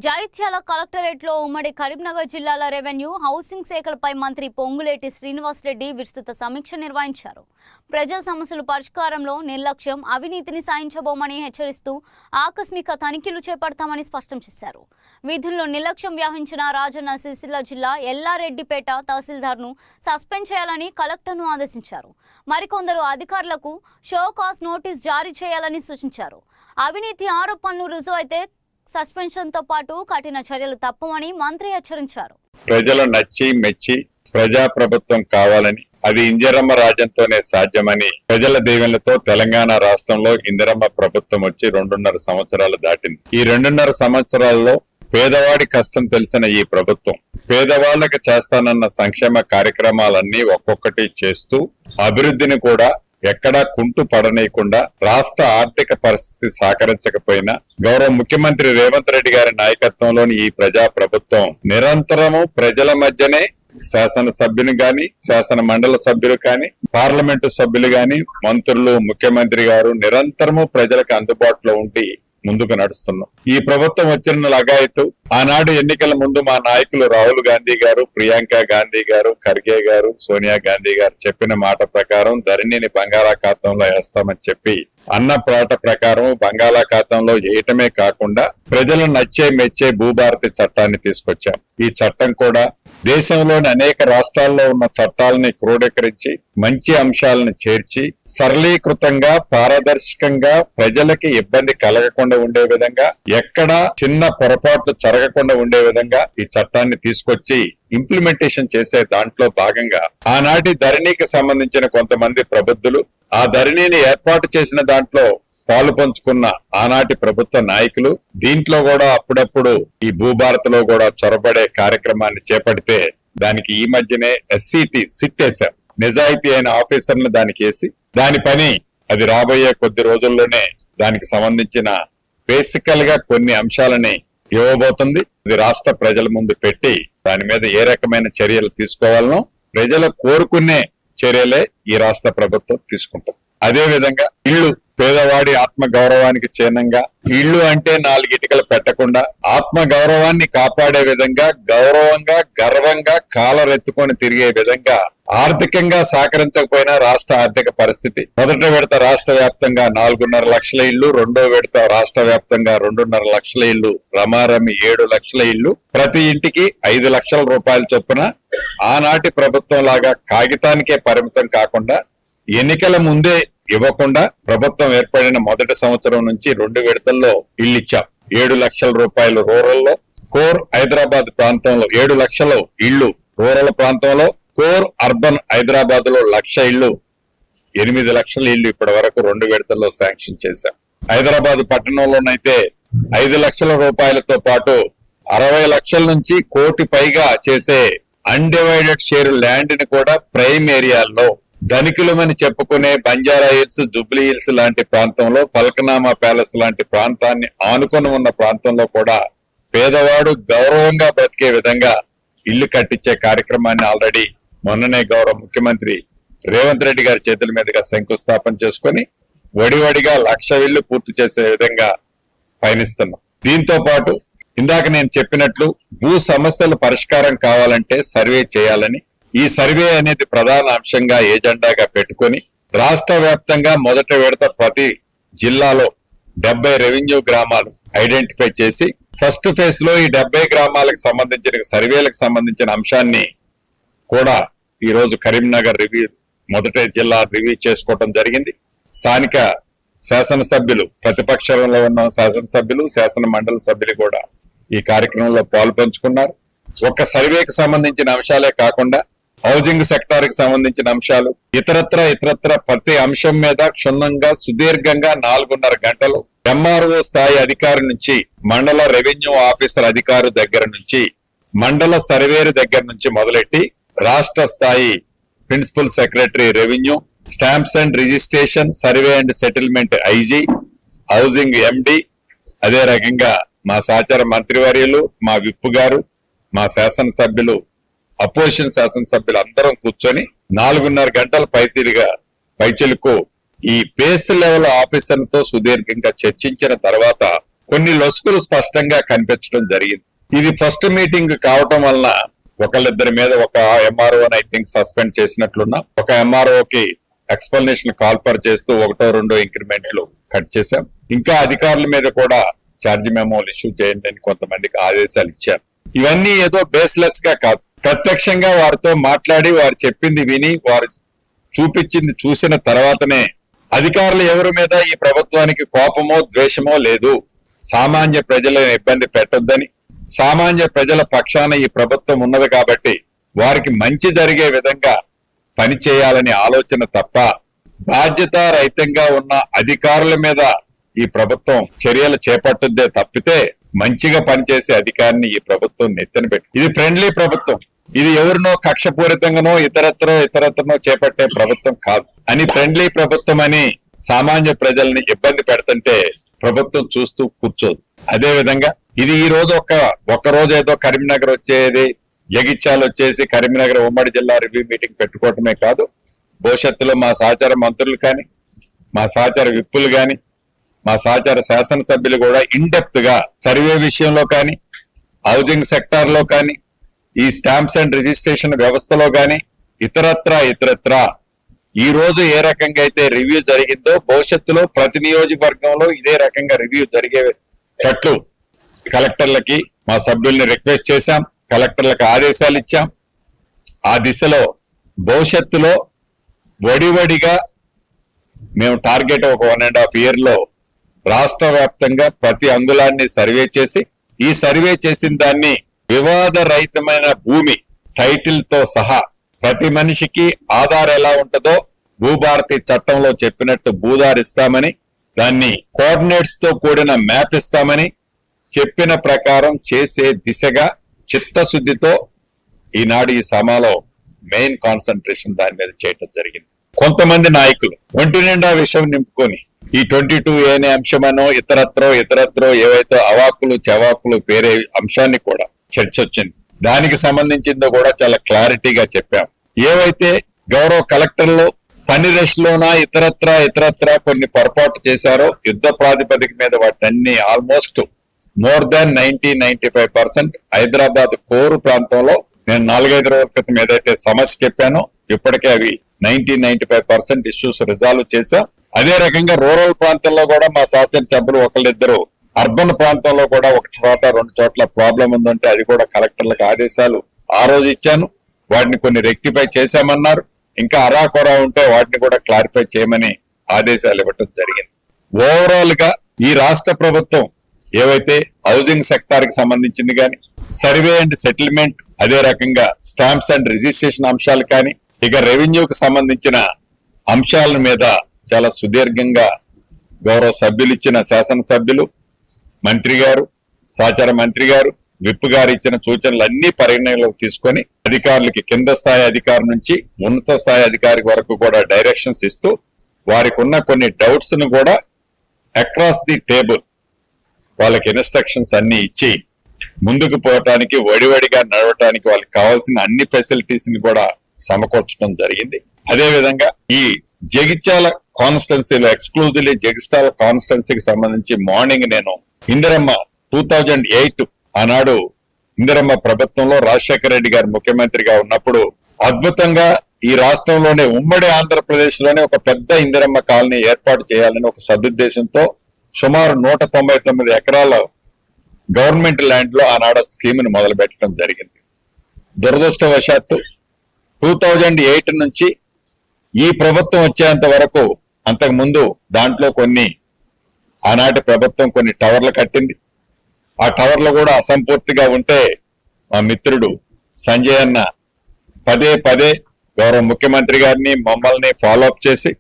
జైత్యాల collectorate లో ఉమ్మడి కరీంనగర్ జిల్లాల రెవెన్యూ హౌసింగ్ శాఖలపై మంత్రి పొంగులేటి శ్రీనివాసరెడ్డి విస్తృత సమీక్ష నిర్వహించారు. ప్రజా సమస్యల పరిష్కారంలో నిర్లక్ష్యం, అవినీతిని సాయించబోమని హెచ్చరిస్తూ ఆకస్మిక తనిఖీలు చేపడతామని స్పష్టం చేశారు. విధుల్లో నిర్లక్ష్యం వ్యవహరించిన రాజన్న సిరిసిల్ల జిల్లా ఎల్లారెడ్డిపేట తహసీల్దార్ను సస్పెండ్ చేయాలని కలెక్టర్ను ఆదేశించారు. మరికొందరు అధికారులకు షోకాజ్ నోటీస్ జారీ చేయాలని సూచించారు. అవినీతి ఆరోపణలు రుజువైతే సస్పెన్షన్ తో పాటు కఠిన చర్యలు తప్పవని మంత్రి హెచ్చరించారు. ప్రజలు నచ్చి మెచ్చి ప్రజా ప్రభుత్వం కావాలని, అది ఇందిరమ్మ రాజ్యంతోనే సాధ్యమని ప్రజల దీవెనలతో తెలంగాణ రాష్ట్రంలో ఇందిరమ్మ ప్రభుత్వం వచ్చి 2.5 సంవత్సరాలు దాటింది. ఈ 2.5 సంవత్సరాల్లో పేదవాడి కష్టం తెలిసిన ఈ ప్రభుత్వం పేదవాళ్లకు చేస్తానన్న సంక్షేమ కార్యక్రమాలన్నీ ఒక్కొక్కటి చేస్తూ అభివృద్ధిని కూడా ఎక్కడా కుంటు పడనీయకుండా, రాష్ట్ర ఆర్థిక పరిస్థితి సహకరించకపోయినా గౌరవ ముఖ్యమంత్రి రేవంత్ రెడ్డి గారి నాయకత్వంలోని ఈ ప్రజా ప్రభుత్వం నిరంతరము ప్రజల మధ్యనే శాసనసభ్యులు గాని, శాసన మండలి సభ్యులు కానీ, పార్లమెంటు సభ్యులు గాని, మంత్రులు, ముఖ్యమంత్రి గారు నిరంతరము ప్రజలకు అందుబాటులో ఉండి ముందుకు నడుస్తున్నాం. ఈ ప్రభుత్వం వచ్చిన లగాయతు ఆనాడు ఎన్నికల ముందు మా నాయకులు రాహుల్ గాంధీ గారు, ప్రియాంక గాంధీ గారు, ఖర్గే గారు, సోనియా గాంధీ గారు చెప్పిన మాట ప్రకారం ధరణిని బంగాళాఖాతంలో వేస్తామని చెప్పి అన్న పాట ప్రకారం బంగాళాఖాతంలో వేయటమే కాకుండా ప్రజలు నచ్చే మెచ్చే భూభారతి చట్టాన్ని తీసుకొచ్చాం. ఈ చట్టం కూడా దేశంలోని అనేక రాష్ట్రాల్లో ఉన్న చట్టాలని క్రోడీకరించి మంచి అంశాలను చేర్చి సరళీకృతంగా, పారదర్శకంగా, ప్రజలకి ఇబ్బంది కలగకుండా ఉండే విధంగా, ఎక్కడా చిన్న పొరపాట్లు జరగకుండా ఉండే విధంగా ఈ చట్టాన్ని తీసుకొచ్చి ఇంప్లిమెంటేషన్ చేసే దాంట్లో భాగంగా ఆనాటి ధరణికి సంబంధించిన కొంతమంది ప్రబుద్ధులు, ఆ ధరణిని ఏర్పాటు చేసిన దాంట్లో పాలు పంచుకున్న ఆనాటి ప్రభుత్వ నాయకులు దీంట్లో కూడా అప్పుడప్పుడు ఈ భూభారతిలో కూడా చొరబడే కార్యక్రమాన్ని చేపడితే దానికి ఈ మధ్యనే ఎస్సీటీ సిట్ వేశారు. నిజాయితీ అయిన ఆఫీసర్లు దానికి వేసి దాని పని అది రాబోయే కొద్ది రోజుల్లోనే దానికి సంబంధించిన బేసికల్ గా కొన్ని అంశాలని ఇవ్వబోతుంది. ఇది రాష్ట్ర ప్రజల ముందు పెట్టి దాని మీద ఏ రకమైన చర్యలు తీసుకోవాలనో ప్రజలు కోరుకునే చర్యలే ఈ రాష్ట్ర ప్రభుత్వం తీసుకుంటుంది. అదే విధంగా ఇళ్లు పేదవాడి ఆత్మ గౌరవానికి చిహ్నంగా, ఇళ్లు అంటే 4 ఇటుకలు పెట్టకుండా ఆత్మ గౌరవాన్ని కాపాడే విధంగా, గౌరవంగా గర్వంగా కాలరెత్తుకొని తిరిగే విధంగా ఆర్థికంగా సహకరించకపోయినా రాష్ట్ర ఆర్థిక పరిస్థితి మొదట విడత రాష్ట్ర వ్యాప్తంగా 4.5 లక్షల ఇళ్లు, రెండో విడత రాష్ట్ర వ్యాప్తంగా 2.5 లక్షల ఇళ్లు, రమారమి 7 లక్షల ఇళ్లు, ప్రతి ఇంటికి 5 లక్షల రూపాయల చొప్పున ఆనాటి ప్రభుత్వం లాగా కాగితానికే పరిమితం కాకుండా ఎన్నికల ముందే ఇవ్వకుండా ప్రభుత్వం ఏర్పడిన మొదటి సంవత్సరం నుంచి 2 విడతల్లో ఇళ్లు ఇచ్చాం. 7 లక్షల రూపాయలు రూరల్లో, కోర్ హైదరాబాద్ ప్రాంతంలో 7 లక్షలు ఇళ్లు రూరల్ ప్రాంతంలో, కోర్ అర్బన్ హైదరాబాద్ లో 1 లక్ష ఇళ్లు, 8 లక్షల ఇళ్లు ఇప్పటి వరకు 2 విడతల్లో శాంక్షన్ చేశాం. హైదరాబాద్ పట్టణంలోనైతే 5 లక్షల రూపాయలతో పాటు 60 లక్షల నుంచి 1 కోటి పైగా చేసే అన్డివైడెడ్ షేర్ ల్యాండ్ ని కూడా ప్రైమ్ ఏరియాల్లో ధనికులమని చెప్పుకునే బంజారా హిల్స్, జూబ్లీ హిల్స్ లాంటి ప్రాంతంలో, పల్కనామా ప్యాలెస్ లాంటి ప్రాంతాన్ని ఆనుకొని ఉన్న ప్రాంతంలో కూడా పేదవాడు గౌరవంగా బ్రతికే విధంగా ఇల్లు కట్టించే కార్యక్రమాన్ని ఆల్రెడీ మొన్ననే గౌరవ ముఖ్యమంత్రి రేవంత్ రెడ్డి గారి చేతుల మీదుగా శంకుస్థాపన చేసుకుని వడివడిగా 1 లక్ష ఇళ్లు పూర్తి చేసే విధంగా పయనిస్తున్నాం. దీంతో పాటు ఇందాక నేను చెప్పినట్లు భూ సమస్యల పరిష్కారం కావాలంటే సర్వే చేయాలని, ఈ సర్వే అనేది ప్రధాన అంశంగా ఏజెండాగా పెట్టుకుని రాష్ట్ర వ్యాప్తంగా మొదట విడత ప్రతి జిల్లాలో 70 రెవెన్యూ గ్రామాలు ఐడెంటిఫై చేసి ఫస్ట్ ఫేజ్ లో ఈ 70 గ్రామాలకు సంబంధించిన సర్వేలకు సంబంధించిన అంశాన్ని కూడా ఈ రోజు కరీంనగర్ మొదటి జిల్లా రివ్యూ చేసుకోవడం జరిగింది. స్థానిక శాసనసభ్యులు, ప్రతిపక్షంలో ఉన్న శాసనసభ్యులు, శాసన మండలి సభ్యులు కూడా ఈ కార్యక్రమంలో పాల్పంచుకున్నారు. ఒక సర్వేకి సంబంధించిన అంశాలే కాకుండా హౌసింగ్ సెక్టార్ కి సంబంధించిన అంశాలు, ఇతరత్ర ప్రతి అంశం మీద క్షుణ్ణంగా సుదీర్ఘంగా 4.5 గంటలు ఎంఆర్ఓ స్థాయి అధికారి నుంచి, మండల రెవెన్యూ ఆఫీసర్ అధికారి దగ్గర నుంచి, మండల సర్వేరు దగ్గర నుంచి మొదలెట్టి రాష్ట్ర స్థాయి principal secretary revenue, stamps and registration, survey and settlement IG, housing MD, అదే రకంగా మా సహచార మంత్రివర్యులు, మా విప్ గారు, మా శాసనసభ్యులు, అపోజిషన్ శాసనసభ్యులు అందరం కూర్చొని 4.5 గంటల పైచిలుకు ఈ బేస్ లెవెల్ ఆఫీసర్తో సుదీర్ఘంగా చర్చించిన తర్వాత కొన్ని లొసుకులు స్పష్టంగా కనిపించడం జరిగింది. ఇది ఫస్ట్ మీటింగ్ కావటం వలన ఒకళ్ళిద్దరి మీద ఒక ఎంఆర్ఓ ఐ థింక్ సస్పెండ్ చేసినట్లున్నా, ఒక ఎంఆర్ఓకి ఎక్స్ప్లెనేషన్ కాల్ఫర్ చేస్తూ 1-2 ఇంక్రిమెంట్లు కట్ చేశాం. ఇంకా అధికారుల మీద కూడా ఛార్జ్ మెమోలు ఇష్యూ చేయండి అని కొంతమందికి ఆదేశాలు ఇచ్చారు. ఇవన్నీ ఏదో బేస్లెస్ గా కాదు, ప్రత్యక్షంగా వారితో మాట్లాడి వారు చెప్పింది విని వారు చూపించింది చూసిన తర్వాతనే అధికారులు ఎవరి మీద ఈ ప్రభుత్వానికి కోపమో ద్వేషమో లేదు, సామాన్య ప్రజలను ఇబ్బంది పెట్టొద్దని, సామాన్య ప్రజల పక్షాన ఈ ప్రభుత్వం ఉన్నది కాబట్టి వారికి మంచి జరిగే విధంగా పని చేయాలని ఆలోచన తప్ప బాధ్యత రహితంగా ఉన్న అధికారుల మీద ఈ ప్రభుత్వం చర్యలు చేపట్టుద్దే తప్పితే మంచిగా పనిచేసే అధికారిని ఈ ప్రభుత్వం నెత్తిన పెట్టి, ఇది ఫ్రెండ్లీ ప్రభుత్వం, ఇది ఎవరినో కక్షపూరితంగానో ఇతరత్రనో చేపట్టే ప్రభుత్వం కాదు అని, ఫ్రెండ్లీ ప్రభుత్వం అని సామాన్య ప్రజల్ని ఇబ్బంది పెడుతుంటే ప్రభుత్వం చూస్తూ కూర్చోదు. అదే విధంగా ఇది ఈ రోజు ఒక్క రోజు ఏదో కరీంనగర్ వచ్చేది, జగిత్యాలు వచ్చేసి కరీంనగర్ ఉమ్మడి జిల్లా రివ్యూ మీటింగ్ పెట్టుకోవటమే కాదు, భవిష్యత్తులో మా సహచార మంత్రులు కానీ, మా సహచార విప్పులు కానీ, మా సహచార శాసనసభ్యులు కూడా ఇన్ డెప్త్ గా సర్వే విషయంలో కానీ, హౌసింగ్ సెక్టార్ లో కానీ, ఈ స్టాంప్స్ అండ్ రిజిస్ట్రేషన్ వ్యవస్థలో కానీ, ఇతరత్ర ఈ రోజు ఏ రకంగా అయితే రివ్యూ జరిగిందో భవిష్యత్తులో ప్రతి నియోజకవర్గంలో ఇదే రకంగా రివ్యూ జరిగేటట్లు కలెక్టర్లకి మా సభ్యుల్ని రిక్వెస్ట్ చేశాం, కలెక్టర్లకు ఆదేశాలు ఇచ్చాం. ఆ దిశలో భవిష్యత్తులో వడివడిగా మేము టార్గెట్ ఒక 1.5 year లో రాష్ట్ర వ్యాప్తంగా ప్రతి అంగుళాన్ని సర్వే చేసి, ఈ సర్వే చేసిన దాన్ని వివాద రహితమైన భూమి టైటిల్ తో సహా ప్రతి మనిషికి ఆధార్ ఎలా ఉంటుందో భూభారతి చట్టంలో చెప్పినట్టు భూధార్ ఇస్తామని, దాన్ని కోఆర్డినేట్స్ తో కూడిన మ్యాప్ ఇస్తామని చెప్పిన ప్రకారం చేసే దిశగా చిత్తశుద్ధితో ఈనాడు ఈ సభలో మెయిన్ కాన్సన్ట్రేషన్ దాని మీద చేయటం జరిగింది. కొంతమంది నాయకులు ఒంటి నిండా విషయం నింపుకొని ఈ 22A అనే అంశమనో ఇతరత్రో ఏవైతే అవాకులు చవాకులు పేరే అంశాన్ని కూడా చర్చ వచ్చింది. దానికి సంబంధించిందో కూడా చాలా క్లారిటీగా చెప్పాం. ఏవైతే గౌరవ కలెక్టర్లు పని రెస్ట్లోనా ఇతరత్ర కొన్ని పొరపాటు చేశారో యుద్ధ ప్రాతిపదిక మీద వాటిని ఆల్మోస్ట్ మోర్ దాన్ 90-95% హైదరాబాద్ కోరు ప్రాంతంలో నేను 4-5 రోజుల క్రితం ఏదైతే సమస్య చెప్పానో ఇప్పటికే అవి 90-95% ఇష్యూస్ రిజాల్వ్ చేశాం. అదే రకంగా రూరల్ ప్రాంతంలో కూడా మా శాసన సభ్యులు ఒకళ్ళిద్దరు, అర్బన్ ప్రాంతంలో కూడా 1-2 చోట్ల ప్రాబ్లం ఉందంటే అది కూడా కలెక్టర్లకు ఆదేశాలు ఆ రోజు ఇచ్చాను. వాటిని కొన్ని రెక్టిఫై చేశామన్నారు. ఇంకా అరాకొరా ఉంటే వాటిని కూడా క్లారిఫై చేయమని ఆదేశాలు ఇవ్వటం జరిగింది. ఓవరాల్ గా ఈ రాష్ట్ర ప్రభుత్వం ఏవైతే హౌసింగ్ సెక్టార్ కి సంబంధించింది కానీ, సర్వే అండ్ సెటిల్మెంట్, అదే రకంగా స్టాంప్స్ అండ్ రిజిస్ట్రేషన్ అంశాలు కానీ, ఇక రెవెన్యూకి సంబంధించిన అంశాల మీద చాలా సుదీర్ఘంగా గౌరవ సభ్యులు ఇచ్చిన శాసనసభ్యులు, మంత్రి గారు, సహచార మంత్రి గారు, విప్ గారు ఇచ్చిన సూచనలు అన్ని పరిగణనలోకి తీసుకొని అధికారులకి కింద స్థాయి అధికారి నుంచి ఉన్నత స్థాయి అధికారి వరకు కూడా డైరెక్షన్స్ ఇస్తూ వారికి ఉన్న కొన్ని డౌట్స్ ను కూడా అక్రాస్ ది టేబుల్ వాళ్ళకి ఇన్స్ట్రక్షన్స్ అన్ని ఇచ్చి ముందుకు పోవటానికి, వడివడిగా నడవటానికి వాళ్ళకి కావాల్సిన అన్ని ఫెసిలిటీస్ ని కూడా సమకూర్చడం జరిగింది. అదే విధంగా ఈ జగిత్యాల కాన్స్టిట్యున్సీలో ఎక్స్క్లూజివ్లీ జగిత్యాల కాన్స్టిట్యున్సీకి సంబంధించి మార్నింగ్ నేను ఇందిరమ్మ 2008 ఆనాడు ఇందిరమ్మ ప్రభుత్వంలో రాజశేఖర రెడ్డి గారు ముఖ్యమంత్రిగా ఉన్నప్పుడు అద్భుతంగా ఈ రాష్ట్రంలోనే ఉమ్మడి ఆంధ్రప్రదేశ్ లోనే ఒక పెద్ద ఇందిరమ్మ కాలనీ ఏర్పాటు చేయాలని ఒక సదుద్దేశంతో సుమారు 199 ఎకరాల గవర్నమెంట్ ల్యాండ్ లో ఆనాడు స్కీమ్ ని మొదలు పెట్టడం జరిగింది. దురదృష్టవశాత్తు 2008 నుంచి ఈ ప్రభుత్వం వచ్చేంత వరకు, అంతకు ముందు దాంట్లో కొన్ని ఆనాటి ప్రభుత్వం కొన్ని టవర్లు కట్టింది. ఆ టవర్లు కూడా అసంపూర్తిగా ఉంటే మా మిత్రుడు సంజయ్ అన్న పదే గౌరవ ముఖ్యమంత్రి గారిని మమ్మల్ని ఫాలోఅప్ చేసి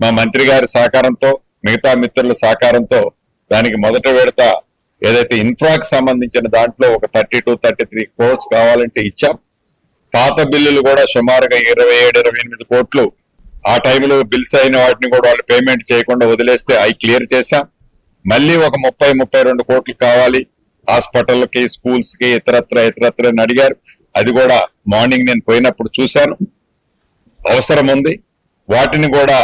మా మంత్రి గారి సహకారంతో, మిగతా మిత్రుల సహకారంతో దానికి మొదట విడత ఏదైతే ఇన్ఫ్రాకి సంబంధించిన దాంట్లో ఒక 32-33 crores కావాలంటే ఇచ్చాం. పాత బిల్లులు కూడా సుమారుగా 27-28 కోట్లు ఆ టైంలో బిల్స్ అయిన వాటిని కూడా వాళ్ళు పేమెంట్ చేయకుండా వదిలేస్తే అవి క్లియర్ చేశాం. మళ్ళీ ఒక 30-32 కోట్లు కావాలి హాస్పిటల్కి, స్కూల్స్ కి, ఇతరత్ర అడిగారు. అది కూడా మార్నింగ్ నేను పోయినప్పుడు చూశాను, అవసరం ఉంది. వాటిని కూడా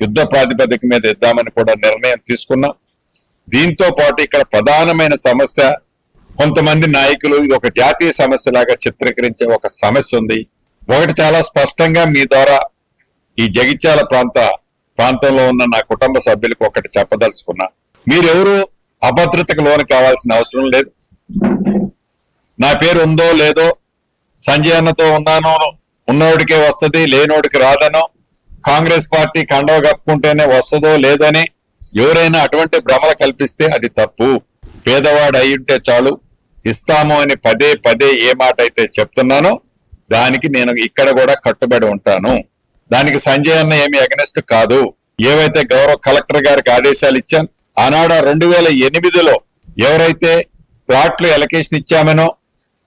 యుద్ధ ప్రాతిపదిక మీద ఇద్దామని కూడా నిర్ణయం తీసుకున్నాం. దీంతో పాటు ఇక్కడ ప్రధానమైన సమస్య, కొంతమంది నాయకులు ఇది ఒక జాతీయ సమస్య లాగా చిత్రీకరించే ఒక సమస్య ఉంది. ఒకటి చాలా స్పష్టంగా మీ ద్వారా ఈ జగిత్యాల ప్రాంతంలో ఉన్న నా కుటుంబ సభ్యులకు ఒకటి చెప్పదలుచుకున్నా. మీరెవరు అభద్రతకు లోను కావాల్సిన అవసరం లేదు. నా పేరు ఉందో లేదో, సంజయ్ అన్నతో ఉన్నానో ఉన్నోడికే వస్తుంది, లేనోడికి రాదనో, కాంగ్రెస్ పార్టీ కండవ కప్పుకుంటేనే వస్తుందో లేదని ఎవరైనా అటువంటి భ్రమలు కల్పిస్తే అది తప్పు. పేదవాడు అయ్యుంటే చాలు, ఇస్తాము అని పదే పదే ఏ మాట అయితే చెప్తున్నానో దానికి నేను ఇక్కడ కూడా కట్టుబడి ఉంటాను. దానికి సంజయ్ అన్న ఏమి అగనెస్ట్ కాదు. ఏవైతే గౌరవ కలెక్టర్ గారికి ఆదేశాలు ఇచ్చాను, ఆనాడు 2008లో ఎవరైతే ప్లాట్లు ఎలకేషన్ ఇచ్చామనో,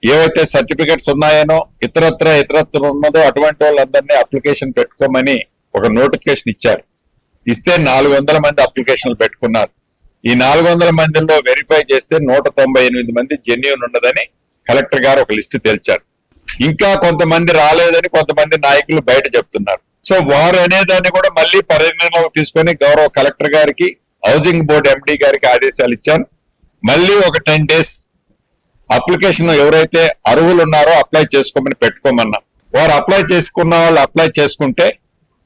ఏవైతే సర్టిఫికెట్స్ ఉన్నాయనో, ఇతరత్ర ఉన్నదో అటువంటి వాళ్ళందరినీ అప్లికేషన్ పెట్టుకోమని ఒక నోటిఫికేషన్ ఇచ్చారు. ఇస్తే 400 మంది అప్లికేషన్లు పెట్టుకున్నారు. ఈ 400 మందిలో వెరిఫై చేస్తే 198 మంది జెన్యూన్ ఉన్నదని కలెక్టర్ గారు ఒక లిస్టు తేల్చారు. ఇంకా కొంతమంది రాలేదని కొంతమంది నాయకులు బయట చెప్తున్నారు. సో వారు అనేదాన్ని కూడా మళ్ళీ పరిగణలోకి తీసుకొని గౌరవ కలెక్టర్ గారికి, హౌసింగ్ బోర్డు ఎండి గారికి ఆదేశాలు ఇచ్చాను. మళ్ళీ ఒక 10 days అప్లికేషన్ ఎవరైతే అర్హులు ఉన్నారో అప్లై చేసుకోమని పెట్టుకోమన్నా. వారు అప్లై చేసుకున్న వాళ్ళు అప్లై చేసుకుంటే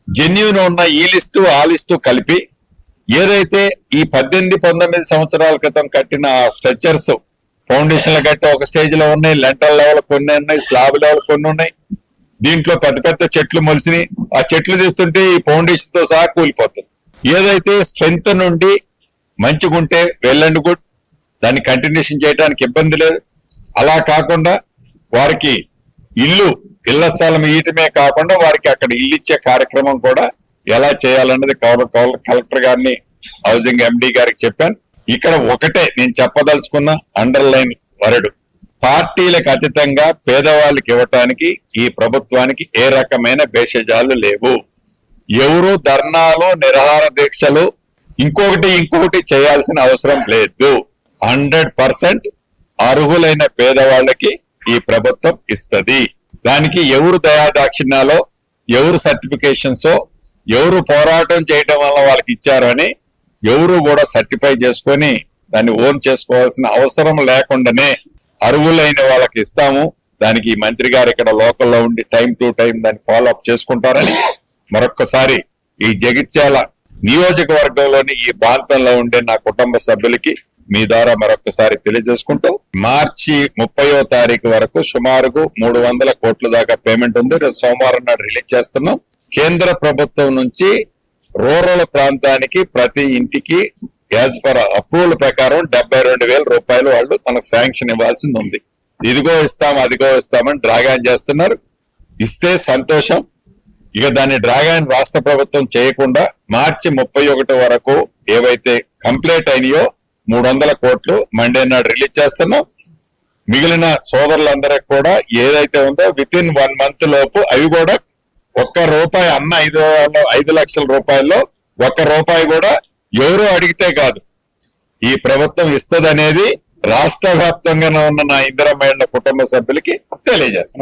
జెన్యూన్ ఉన్న ఈ లిస్టు ఆ లిస్టు కలిపి ఏదైతే ఈ 18-19 సంవత్సరాల క్రితం కట్టిన స్ట్రక్చర్స్ ఫౌండేషన్లు కట్టి ఒక స్టేజ్ లో ఉన్నాయి, లెంటర్ లెవెల్ కొన్ని ఉన్నాయి, స్లాబ్ లెవెల్ కొన్ని ఉన్నాయి. దీంట్లో పెద్ద పెద్ద చెట్లు మొలిసినాయి. ఆ చెట్లు తీస్తుంటే ఈ ఫౌండేషన్ తో సహా కూలిపోతుంది. ఏదైతే స్ట్రెంత్ నుండి మంచిగుంటే వెల్ అండ్ గుడ్, దాన్ని కంటిన్యూషన్ చేయడానికి ఇబ్బంది లేదు. అలా కాకుండా వారికి ఇళ్ల స్థలం ఇయటమే కాకుండా వారికి అక్కడ ఇల్లు ఇచ్చే కార్యక్రమం కూడా ఎలా చేయాలన్నది కలెక్టర్ గారిని, హౌసింగ్ ఎండి గారికి చెప్పాను. ఇక్కడ ఒకటే నేను చెప్పదలుచుకున్న అండర్లైన్ వర్డ్, పార్టీలకు అతీతంగా పేదవాళ్ళకి ఇవ్వటానికి ఈ ప్రభుత్వానికి ఏ రకమైన భేషజాలు లేవు. ఎవరు ధర్నాలు, నిరాహార దీక్షలు, ఇంకొకటి చేయాల్సిన అవసరం లేదు. 100% అర్హులైన పేదవాళ్ళకి ఈ ప్రభుత్వం ఇస్తది. దానికి ఎవరు దయాదాక్షిణ్యాలో, ఎవరు సర్టిఫికేషన్సో, ఎవరు పోరాటం చేయడం వల్ల వాళ్ళకి ఇచ్చారని ఎవరు కూడా సర్టిఫై చేసుకొని దాన్ని ఓన్ చేసుకోవాల్సిన అవసరం లేకుండానే అర్హులైన వాళ్ళకి ఇస్తాము. దానికి ఈ మంత్రి గారు ఇక్కడ లోకల్లో ఉండి టైం టు టైం దాన్ని ఫాలో అప్ చేసుకుంటారని మరొక్కసారి ఈ జగిత్యాల నియోజకవర్గంలోని ఈ ప్రాంతంలో ఉండే నా కుటుంబ సభ్యులకి మీ ద్వారా మరొకసారి తెలియజేసుకుంటూ, మార్చి 30వ తారీఖు వరకు సుమారుగా 300 కోట్ల దాకా పేమెంట్ ఉంది. రేపు సోమవారం నాడు రిలీజ్ చేస్తున్నాం. కేంద్ర ప్రభుత్వం నుంచి రూరల్ ప్రాంతానికి ప్రతి ఇంటికి యాజ్ పర్ అప్రూవల్ ప్రకారం 72,000 రూపాయలు వాళ్ళు మనకు శాంక్షన్ ఇవ్వాల్సింది ఉంది. ఇదిగో ఇస్తాం అదిగో ఇస్తామని డ్రాగాన్ చేస్తున్నారు. ఇస్తే సంతోషం. ఇక దాన్ని డ్రాగాన్ రాష్ట్ర ప్రభుత్వం చేయకుండా మార్చి 31 వరకు ఏవైతే కంప్లీట్ అయినాయో 300 కోట్లు మండే నాడు రిలీజ్ చేస్తున్నాం. మిగిలిన సోదరులందరికి కూడా ఏదైతే ఉందో విత్ ఇన్ 1 month లోపు అవి కూడా ₹1 అన్న 5 లక్షల రూపాయల్లో ₹1 కూడా ఎవరు అడిగితే కాదు, ఈ ప్రభుత్వం ఇస్తదనేది రాష్ట్ర వ్యాప్తంగా ఉన్న నా ఇందిరమ్మ కుటుంబ సభ్యులకి తెలియజేస్తున్నాం.